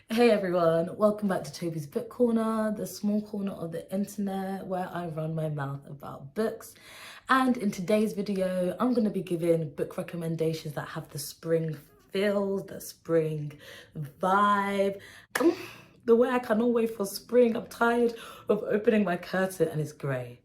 Hey everyone, welcome back to Tobi's Book Corner, the small corner of the internet where I run my mouth about books. And in today's video, I'm going to be giving book recommendations that have the spring feel, the spring vibe. The way I cannot wait for spring. I'm tired of opening my curtain and it's grey.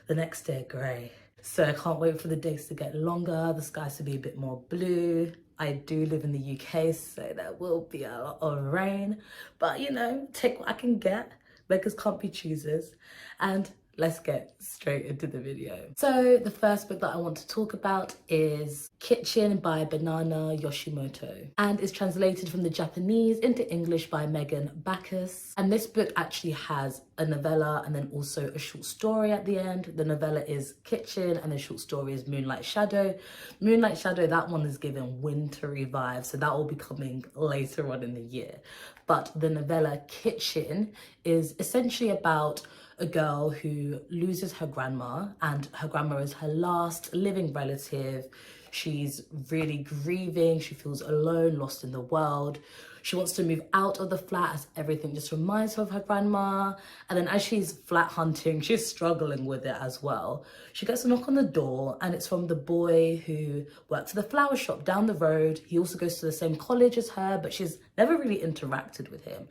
The next day, grey. So I can't wait for the days to get longer, the skies to be a bit more blue. I do live in the UK, so there will be a lot of rain. But you know, take what I can get. Beggars can't be choosers. And let's get straight into the video. So the first book that I want to talk about is Kitchen by Banana Yoshimoto, and is translated from the Japanese into English by Backus. And this book actually has a novella and then also a short story at the end. The novella is Kitchen and the short story is Moonlight Shadow. Moonlight Shadow, that one is given wintry vibes, so that will be coming later on in the year. But the novella Kitchen is essentially about a girl who loses her grandma, and her grandma is her last living relative. She's really grieving, she feels alone, lost in the world. She wants to move out of the flat as everything just reminds her of her grandma. And then as she's flat hunting, she's struggling with it as well. She gets a knock on the door and it's from the boy who works at the flower shop down the road. He also goes to the same college as her, but she's never really interacted with him.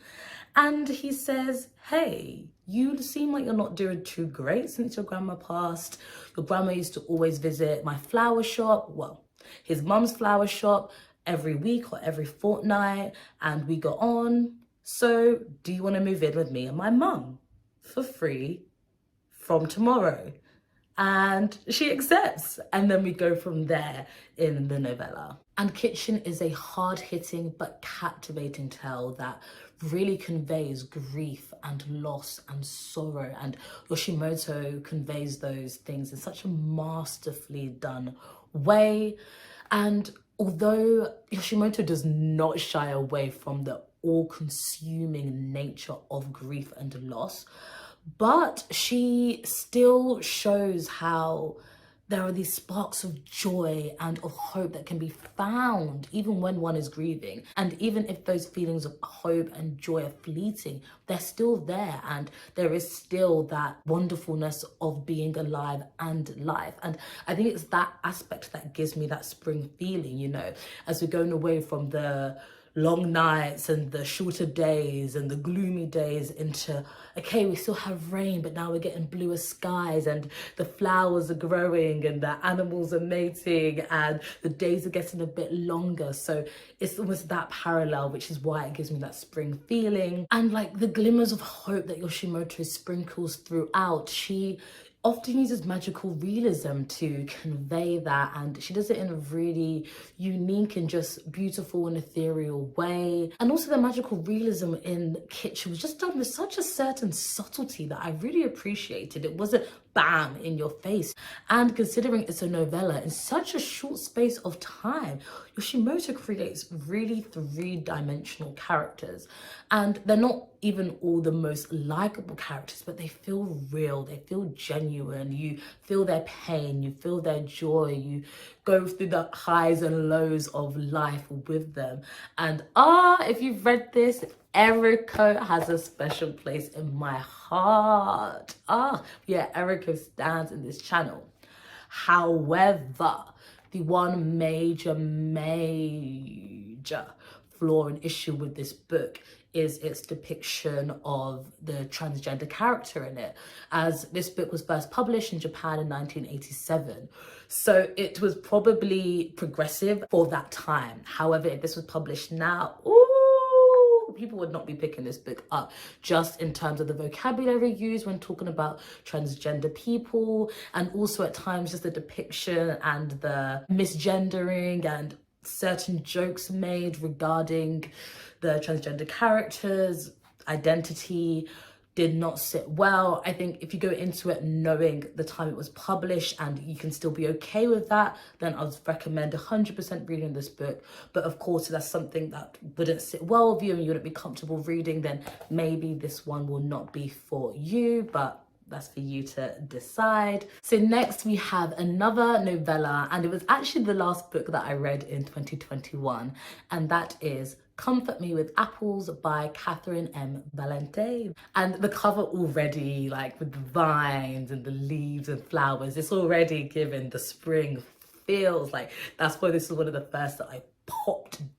And he says, hey, you seem like you're not doing too great since your grandma passed. Your grandma used to always visit my flower shop, well, his mum's flower shop, every week or every fortnight, and we got on. So do you want to move in with me and my mum for free from tomorrow? And she accepts, and then we go from there in the novella. And Kitchen is a hard-hitting but captivating tale that really conveys grief and loss and sorrow, and Yoshimoto conveys those things in such a masterfully done way. And although Yoshimoto does not shy away from the all-consuming nature of grief and loss, but she still shows how there are these sparks of joy and of hope that can be found even when one is grieving. And even if those feelings of hope and joy are fleeting, they're still there, and there is still that wonderfulness of being alive and life. And I think it's that aspect that gives me that spring feeling, you know, as we're going away from the long nights and the shorter days and the gloomy days into, okay, we still have rain, but now we're getting bluer skies and the flowers are growing and the animals are mating and the days are getting a bit longer. So it's almost that parallel, which is why it gives me that spring feeling. And like the glimmers of hope that Yoshimoto sprinkles throughout, she often uses magical realism to convey that, and she does it in a really unique and just beautiful and ethereal way. And also the magical realism in Kitchen was just done with such a certain subtlety that I really appreciated. It wasn't bam in your face. And considering it's a novella in such a short space of time, Yoshimoto creates really three-dimensional characters, and they're not even all the most likable characters, but they feel real, they feel genuine. You feel their pain, you feel their joy, you go through the highs and lows of life with them. And if you've read this, Eriko has a special place in my heart. Yeah, Eriko stands in this channel. However, the one major flaw and issue with this book is its depiction of the transgender character in it, as this book was first published in Japan in 1987. So it was probably progressive for that time. However, if this was published now, people would not be picking this book up, just in terms of the vocabulary used when talking about transgender people, and also at times just the depiction and the misgendering and certain jokes made regarding the transgender characters' identity did not sit well. I think if you go into it knowing the time it was published and you can still be okay with that, then I would recommend 100% reading this book. But of course, if that's something that wouldn't sit well with you and you wouldn't be comfortable reading, then maybe this one will not be for you, but that's for you to decide. So next we have another novella, and it was actually the last book that I read in 2021, and that is Comfort Me with Apples by Catherynne M. Valente. And the cover already, like with the vines and the leaves and flowers, it's already given the spring feels. Like that's why this is one of the first that I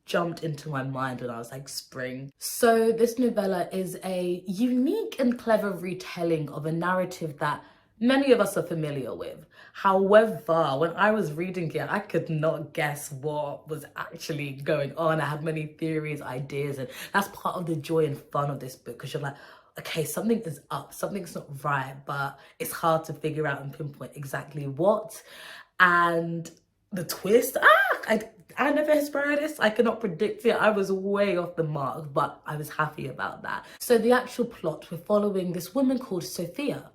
jumped into my mind when I was like, spring. So this novella is a unique and clever retelling of a narrative that many of us are familiar with. However, when I was reading it, I could not guess what was actually going on. I had many theories, ideas, and that's part of the joy and fun of this book, because you're like, okay, something is up, something's not right, but it's hard to figure out and pinpoint exactly what. And the twist, I never inspired this. I cannot predict it. I was way off the mark, but I was happy about that. So the actual plot, we're following this woman called Sophia.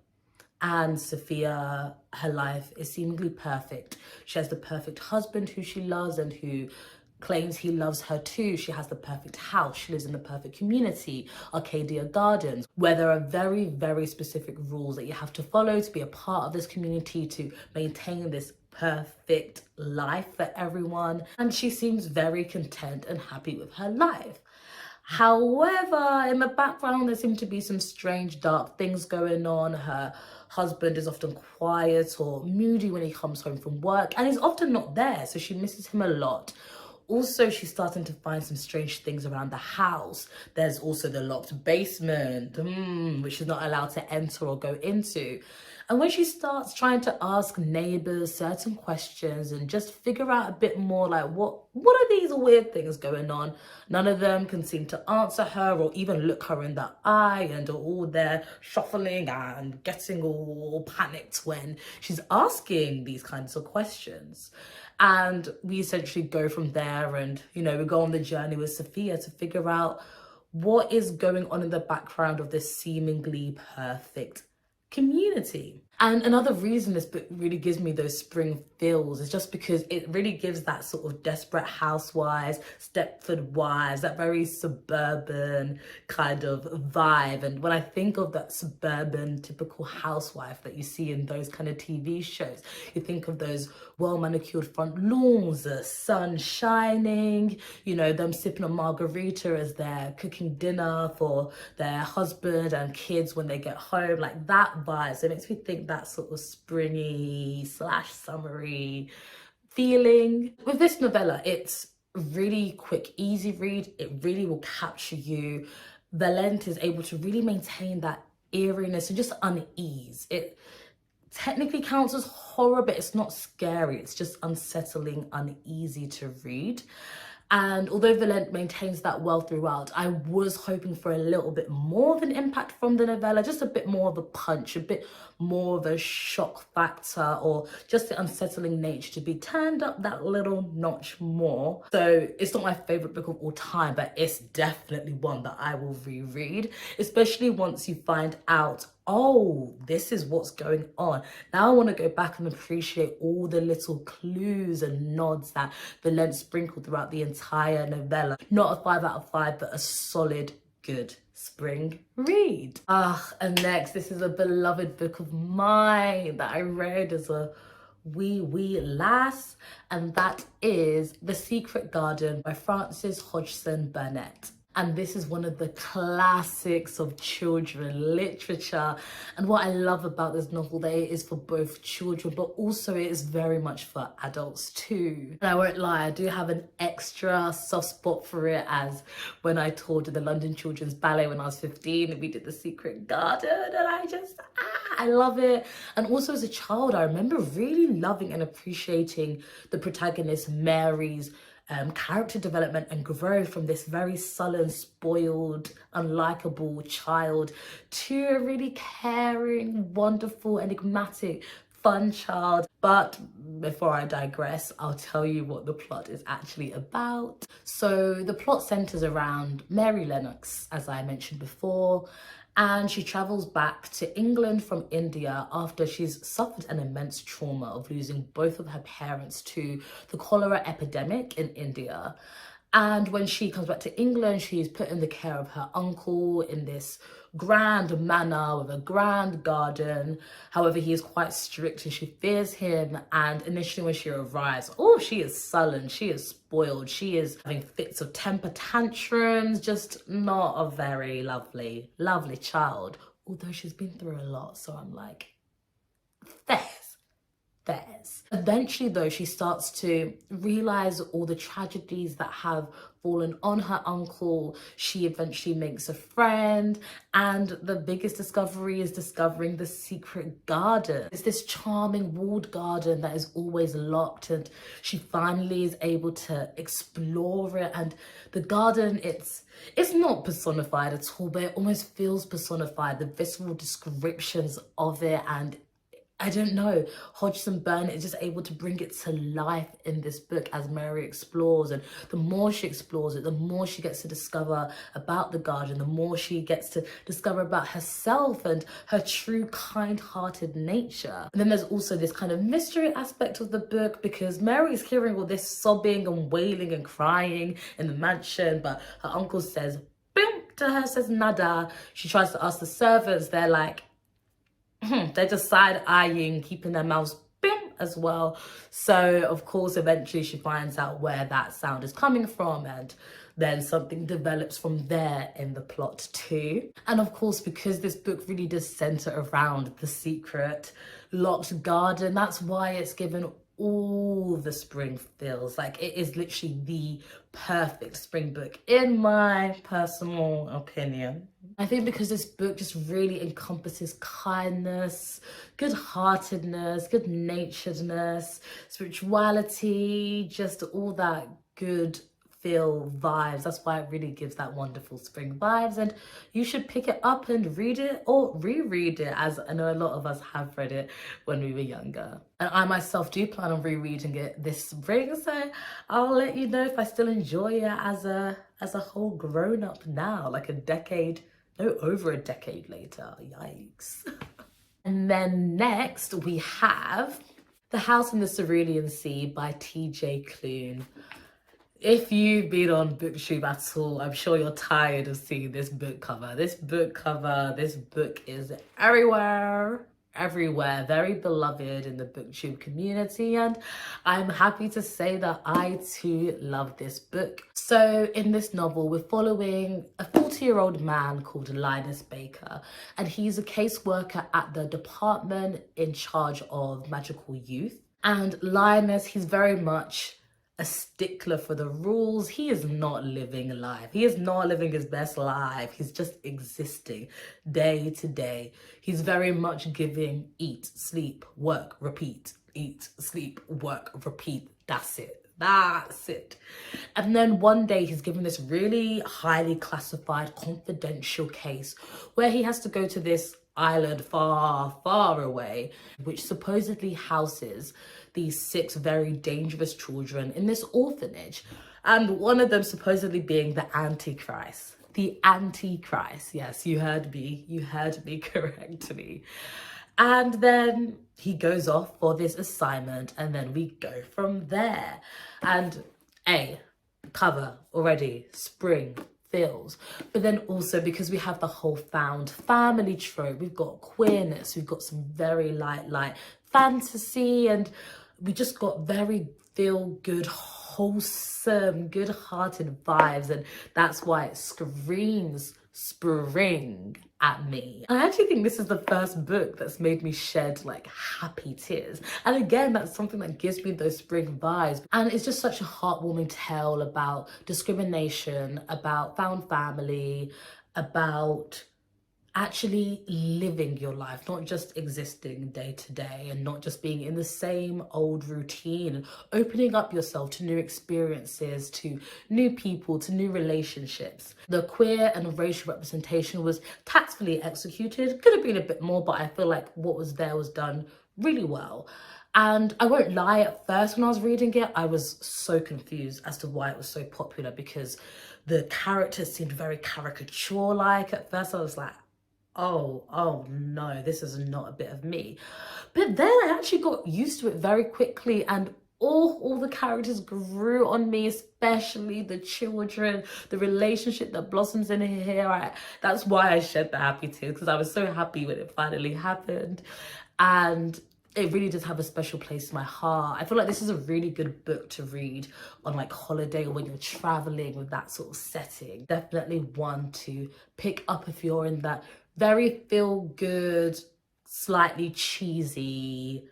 And Sophia, her life is seemingly perfect. She has the perfect husband who she loves and who claims he loves her too. She has the perfect house. She lives in the perfect community, Arcadia Gardens, where there are very, very specific rules that you have to follow to be a part of this community, to maintain this perfect life for everyone. And she seems very content and happy with her life. However, in the background, there seem to be some strange, dark things going on. Her husband is often quiet or moody when he comes home from work, and he's often not there, so she misses him a lot. Also, she's starting to find some strange things around the house. There's also the locked basement, which she's not allowed to enter or go into. And when she starts trying to ask neighbors certain questions and just figure out a bit more, like, what are these weird things going on? None of them can seem to answer her or even look her in the eye, and are all there shuffling and getting all panicked when she's asking these kinds of questions. And we essentially go from there, and, you know, we go on the journey with Sophia to figure out what is going on in the background of this seemingly perfect community. And another reason this book really gives me those spring feels is just because it really gives that sort of Desperate Housewives, Stepford Wives, that very suburban kind of vibe. And when I think of that suburban typical housewife that you see in those kind of TV shows, you think of those well-manicured front lawns, the sun shining, you know, them sipping a margarita as they're cooking dinner for their husband and kids when they get home, like that vibe. So it makes me think that sort of springy / summery feeling. With this novella, it's really quick, easy read. It really will capture you. Valente is able to really maintain that eeriness and just unease. It technically counts as horror, but it's not scary. It's just unsettling, uneasy to read. And although Valente maintains that well throughout, I was hoping for a little bit more of an impact from the novella, just a bit more of a punch, a bit more of a shock factor, or just the unsettling nature to be turned up that little notch more. So it's not my favorite book of all time, but it's definitely one that I will reread, especially once you find out, oh, this is what's going on. Now I want to go back and appreciate all the little clues and nods that Valente sprinkled throughout the entire novella. Not a 5 out of 5, but a solid, good spring read. And next, this is a beloved book of mine that I read as a wee lass, and that is The Secret Garden by Frances Hodgson Burnett. And this is one of the classics of children literature. And what I love about this novel, that it is for both children, but also it is very much for adults too. And I won't lie, I do have an extra soft spot for it, as when I toured the London Children's Ballet when I was 15, and we did The Secret Garden, and I love it. And also as a child, I remember really loving and appreciating the protagonist Mary's character development and growth from this very sullen, spoiled, unlikable child to a really caring, wonderful, enigmatic, fun child. But before I digress, I'll tell you what the plot is actually about. So the plot centers around Mary Lennox, as I mentioned before, and she travels back to England from India after she's suffered an immense trauma of losing both of her parents to the cholera epidemic in India. And when she comes back to England, she's put in the care of her uncle in this grand manor with a grand garden. However, he is quite strict and she fears him. And initially when she arrives, oh, she is sullen, she is spoiled, she is having fits of temper tantrums, just not a very lovely child. Although she's been through a lot, so I'm like, theirs. Eventually though, she starts to realize all the tragedies that have fallen on her uncle. She eventually makes a friend, and the biggest discovery is discovering the secret garden. It's this charming walled garden that is always locked, and she finally is able to explore it. And the garden, it's not personified at all, but it almost feels personified. The visceral descriptions of it, and I don't know, Hodgson Burnett is just able to bring it to life in this book as Mary explores. And the more she explores it, the more she gets to discover about the garden, the more she gets to discover about herself and her true kind-hearted nature. And then there's also this kind of mystery aspect of the book, because Mary is hearing all this sobbing and wailing and crying in the mansion, but her uncle says, boom, to her, says nada. She tries to ask the servants, they're like, they're just side-eyeing, keeping their mouths as well. So of course eventually she finds out where that sound is coming from, and then something develops from there in the plot too. And of course, because this book really does center around the secret locked garden, that's why it's given all the spring feels. Like, it is literally the perfect spring book in my personal opinion. I think because this book just really encompasses kindness, good-heartedness, good-naturedness, spirituality, just all that good feel vibes. That's why it really gives that wonderful spring vibes, and you should pick it up and read it or reread it, as I know a lot of us have read it when we were younger. And I myself do plan on rereading it this spring, so I'll let you know if I still enjoy it as a whole grown up now, like over a decade later. Yikes. And then next we have The House in the Cerulean Sea by TJ Klune. If you've been on BookTube at all, I'm sure you're tired of seeing this book cover. This book is everywhere, very beloved in the BookTube community, and I'm happy to say that I too love this book. So in this novel, we're following a 40-year-old man called Linus Baker, and he's a caseworker at the department in charge of magical youth. And Linus, he's very much a stickler for the rules. He is not living life. He is not living his best life. He's just existing day to day. He's very much giving eat, sleep, work, repeat. Eat, sleep, work, repeat. That's it. That's it. And then one day he's given this really highly classified confidential case where he has to go to this island far, far away, which supposedly houses these 6 very dangerous children in this orphanage, and one of them supposedly being the Antichrist. The Antichrist, yes, you heard me correctly. And then he goes off for this assignment, and then we go from there. And cover already, spring feels. But then also, because we have the whole found family trope, we've got queerness, we've got some very light fantasy, and we just got very feel-good, wholesome, good-hearted vibes, and that's why it screams spring at me. I actually think this is the first book that's made me shed like happy tears, and again, that's something that gives me those spring vibes. And it's just such a heartwarming tale about discrimination, about found family, about actually living your life, not just existing day to day and not just being in the same old routine, opening up yourself to new experiences, to new people, to new relationships. The queer and racial representation was tactfully executed. Could have been a bit more, but I feel like what was there was done really well. And I won't lie, at first when I was reading it, I was so confused as to why it was so popular, because the characters seemed very caricature-like. At first I was like, oh no, this is not a bit of me. But then I actually got used to it very quickly, and all the characters grew on me, especially the children, the relationship that blossoms in here. That's why I shed the happy tears, because I was so happy when it finally happened. And it really does have a special place in my heart. I feel like this is a really good book to read on like holiday or when you're traveling with that sort of setting. Definitely one to pick up if you're in that very feel good, slightly cheesy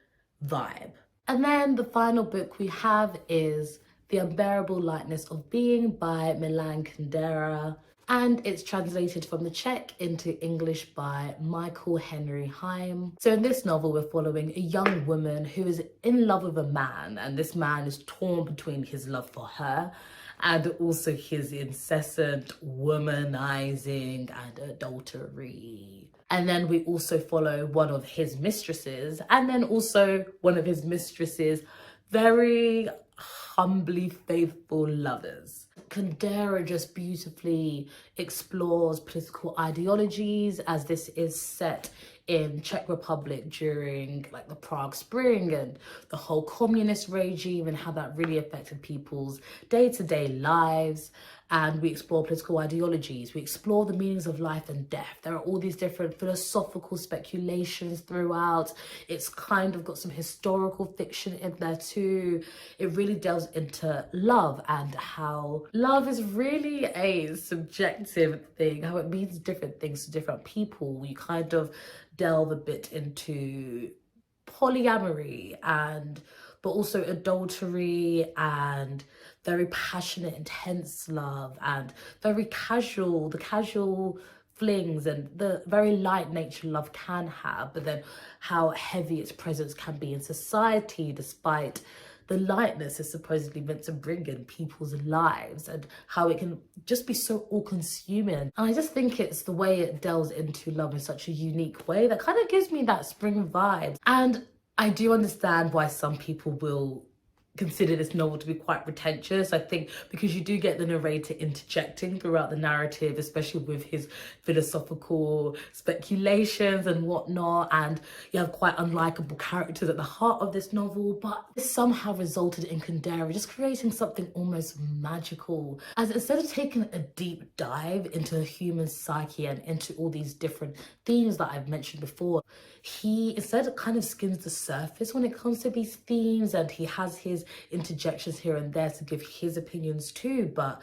vibe. And then the final book we have is The Unbearable Lightness of Being by Milan Kundera. And it's translated from the Czech into English by Michael Henry Heim. So in this novel, we're following a young woman who is in love with a man, and this man is torn between his love for her and also his incessant womanizing and adultery. And then we also follow one of his mistresses, and then also one of his mistresses' very humbly faithful lovers. Kundera just beautifully explores political ideologies, as this is set in Czech Republic during like the Prague Spring and the whole communist regime and how that really affected people's day-to-day lives. And we explore political ideologies, we explore the meanings of life and death. There are all these different philosophical speculations throughout. It's kind of got some historical fiction in there too. It really delves into love and how love is really a subjective thing, how it means different things to different people. You kind of delve a bit into polyamory but also adultery and very passionate, intense love, and very casual, the casual flings and the very light nature love can have, but then how heavy its presence can be in society despite the lightness is supposedly meant to bring in people's lives, and how it can just be so all-consuming. And I just think it's the way it delves into love in such a unique way that kind of gives me that spring vibe. And I do understand why some people will consider this novel to be quite pretentious. I think because you do get the narrator interjecting throughout the narrative, especially with his philosophical speculations and whatnot, and you have quite unlikable characters at the heart of this novel, but this somehow resulted in Kundera just creating something almost magical, as instead of taking a deep dive into the human psyche and into all these different themes that I've mentioned before, he instead kind of skims the surface when it comes to these themes, and he has his interjections here and there to give his opinions too. But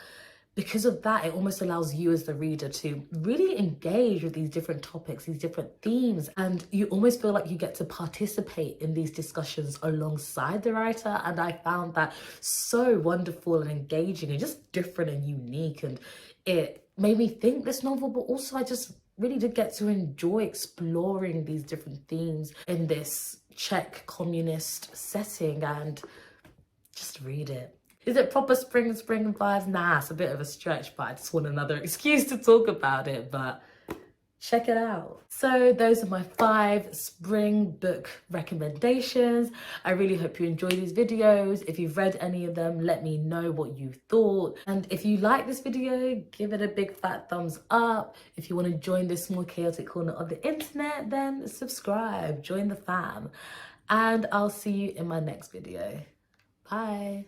because of that, it almost allows you as the reader to really engage with these different topics, these different themes, and you almost feel like you get to participate in these discussions alongside the writer. And I found that so wonderful and engaging and just different and unique, and it made me think this novel, but also I just really did get to enjoy exploring these different themes in this Czech communist setting, and just read it. Is it proper spring vibes? Nah, it's a bit of a stretch, but I just want another excuse to talk about it, but check it out. So those are my 5 spring book recommendations. I really hope you enjoy these videos. If you've read any of them, let me know what you thought. And if you like this video, give it a big fat thumbs up. If you want to join this small chaotic corner of the internet, then subscribe, join the fam. And I'll see you in my next video. Bye.